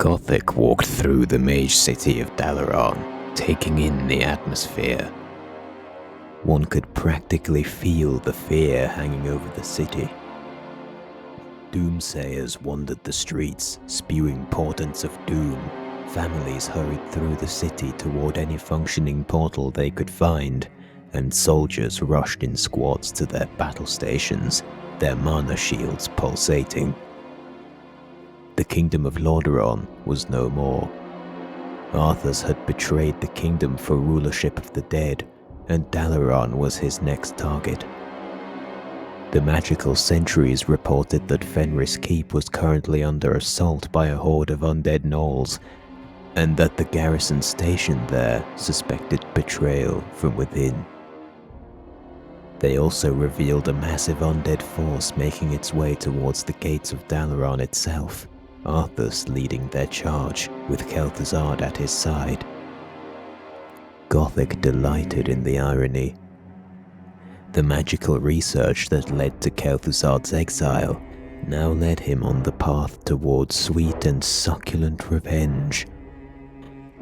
GOTHIK walked through the mage city of Dalaran, taking in the atmosphere. One could practically feel the fear hanging over the city. Doomsayers wandered the streets, spewing portents of doom. Families hurried through the city toward any functioning portal they could find, and soldiers rushed in squads to their battle stations, their mana shields pulsating. The kingdom of Lordaeron was no more. Arthas had betrayed the kingdom for rulership of the dead, and Dalaran was his next target. The magical sentries reported that Fenris Keep was currently under assault by a horde of undead gnolls, and that the garrison stationed there suspected betrayal from within. They also revealed a massive undead force making its way towards the gates of Dalaran itself, Arthas leading their charge, with Kel'Thuzad at his side. GOTHIK delighted in the irony. The magical research that led to Kel'Thuzad's exile now led him on the path towards sweet and succulent revenge.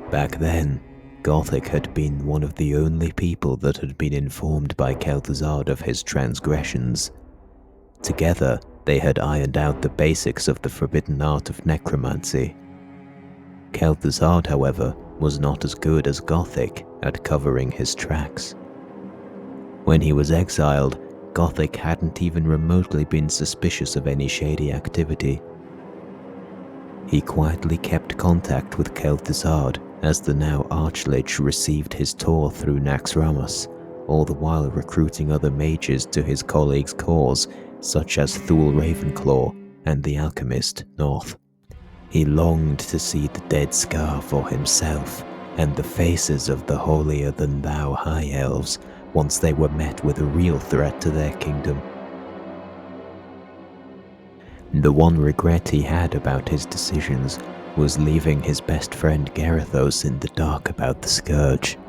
Back then, GOTHIK had been one of the only people that had been informed by Kel'Thuzad of his transgressions. Together, they had ironed out the basics of the forbidden art of necromancy. Kel'Thuzad, however, was not as good as GOTHIK at covering his tracks. When he was exiled, GOTHIK hadn't even remotely been suspicious of any shady activity. He quietly kept contact with Kel'Thuzad as the now Archlich received his tour through Naxxramas, all the while recruiting other mages to his colleagues' cause, such as Thule Ravenclaw and the alchemist North. He longed to see the Dead Scar for himself, and the faces of the holier-than-thou High Elves once they were met with a real threat to their kingdom. The one regret he had about his decisions was leaving his best friend Garithos in the dark about the Scourge.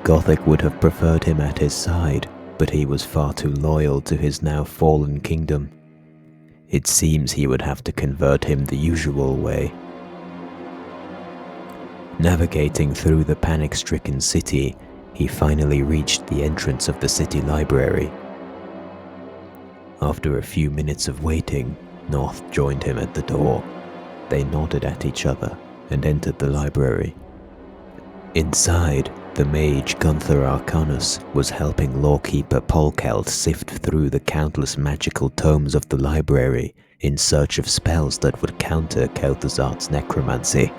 GOTHIK would have preferred him at his side, but he was far too loyal to his now fallen kingdom. It seems he would have to convert him the usual way. Navigating through the panic-stricken city, he finally reached the entrance of the city library. After a few minutes of waiting, North joined him at the door. They nodded at each other and entered the library. Inside, the mage Gunther Arcanus was helping lawkeeper Polkelt sift through the countless magical tomes of the library in search of spells that would counter Kel'Thuzad's necromancy.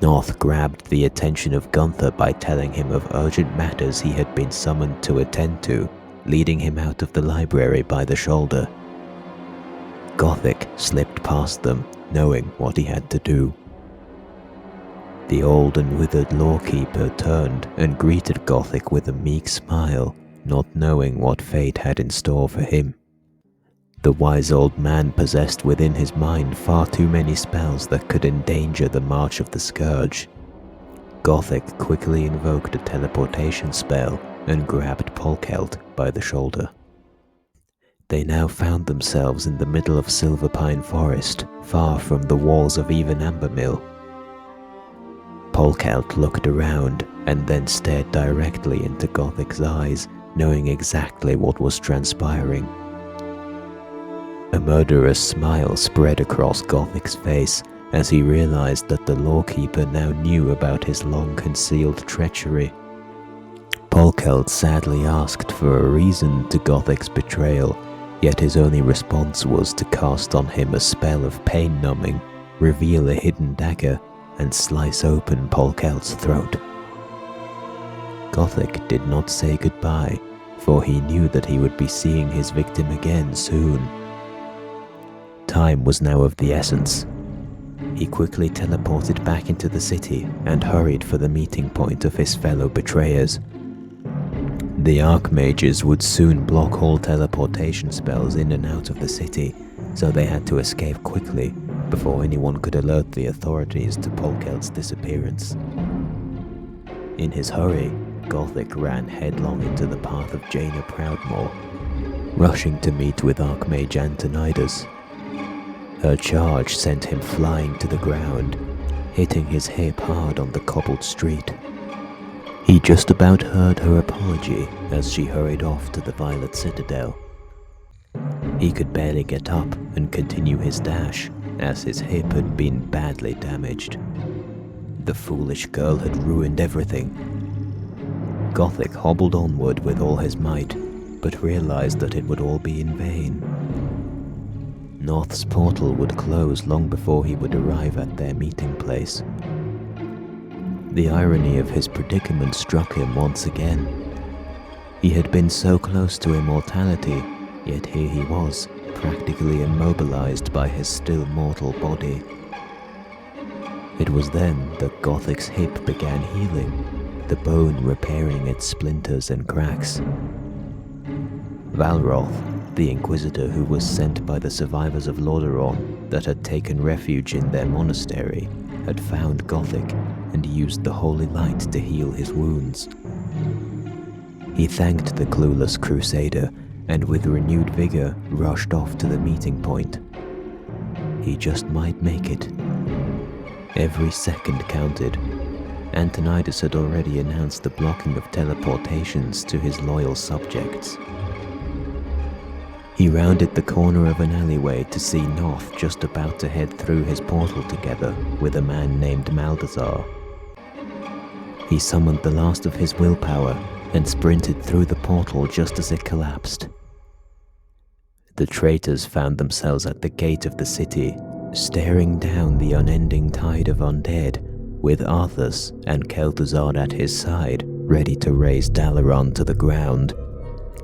North grabbed the attention of Gunther by telling him of urgent matters he had been summoned to attend to, leading him out of the library by the shoulder. GOTHIK slipped past them, knowing what he had to do. The old and withered lawkeeper turned and greeted GOTHIK with a meek smile, not knowing what fate had in store for him. The wise old man possessed within his mind far too many spells that could endanger the march of the Scourge. GOTHIK quickly invoked a teleportation spell and grabbed Polkelt by the shoulder. They now found themselves in the middle of Silverpine Forest, far from the walls of even Ambermill. Polkelt looked around and then stared directly into GOTHIK's eyes, knowing exactly what was transpiring. A murderous smile spread across GOTHIK's face as he realized that the lawkeeper now knew about his long-concealed treachery. Polkelt sadly asked for a reason to GOTHIK's betrayal, yet his only response was to cast on him a spell of pain-numbing, reveal a hidden dagger, and slice open Polkelt's throat. GOTHIK did not say goodbye, for he knew that he would be seeing his victim again soon. Time was now of the essence. He quickly teleported back into the city and hurried for the meeting point of his fellow betrayers. The Archmages would soon block all teleportation spells in and out of the city, so they had to escape quickly before anyone could alert the authorities to Polkelt's disappearance. In his hurry, GOTHIK ran headlong into the path of Jaina Proudmoore, rushing to meet with Archmage Antonidas. Her charge sent him flying to the ground, hitting his hip hard on the cobbled street. He just about heard her apology as she hurried off to the Violet Citadel. He could barely get up and continue his dash, as his hip had been badly damaged. The foolish girl had ruined everything. Gothic hobbled onward with all his might, but realized that it would all be in vain. North's portal would close long before he would arrive at their meeting place. The irony of his predicament struck him once again. He had been so close to immortality, yet here he was, practically immobilized by his still mortal body. It was then that Gothic's hip began healing, the bone repairing its splinters and cracks. Valroth, the Inquisitor who was sent by the survivors of Lordaeron that had taken refuge in their monastery, had found Gothic and used the holy light to heal his wounds. He thanked the clueless crusader and with renewed vigor rushed off to the meeting point. He just might make it. Every second counted. Antonidas had already announced the blocking of teleportations to his loyal subjects. He rounded the corner of an alleyway to see Noth just about to head through his portal together with a man named Maldazar. He summoned the last of his willpower and sprinted through the portal just as it collapsed. The traitors found themselves at the gate of the city, staring down the unending tide of undead, with Arthas and Kel'Thuzad at his side, ready to raze Dalaran to the ground.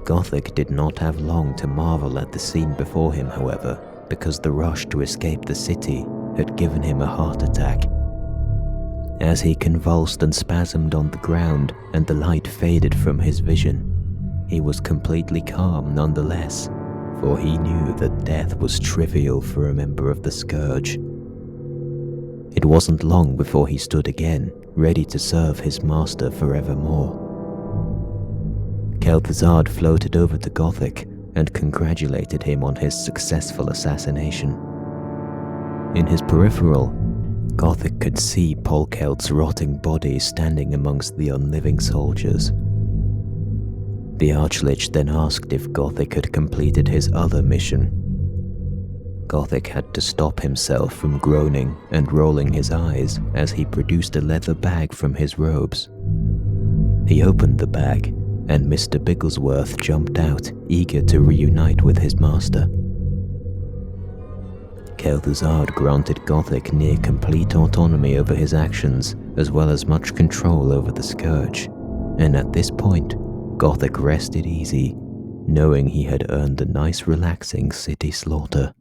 Gothic did not have long to marvel at the scene before him, however, because the rush to escape the city had given him a heart attack. As he convulsed and spasmed on the ground and the light faded from his vision, he was completely calm nonetheless, for he knew that death was trivial for a member of the Scourge. It wasn't long before he stood again, ready to serve his master forevermore. Kel'Thuzad floated over to Gothic and congratulated him on his successful assassination. In his peripheral, Gothic could see Polkelt's rotting body standing amongst the unliving soldiers. The Archlich then asked if Gothic had completed his other mission. Gothic had to stop himself from groaning and rolling his eyes as he produced a leather bag from his robes. He opened the bag, and Mr. Bigglesworth jumped out, eager to reunite with his master. Kel'Thuzad granted Gothic near complete autonomy over his actions, as well as much control over the Scourge, and at this point, Gothic rested easy, knowing he had earned a nice relaxing city slaughter.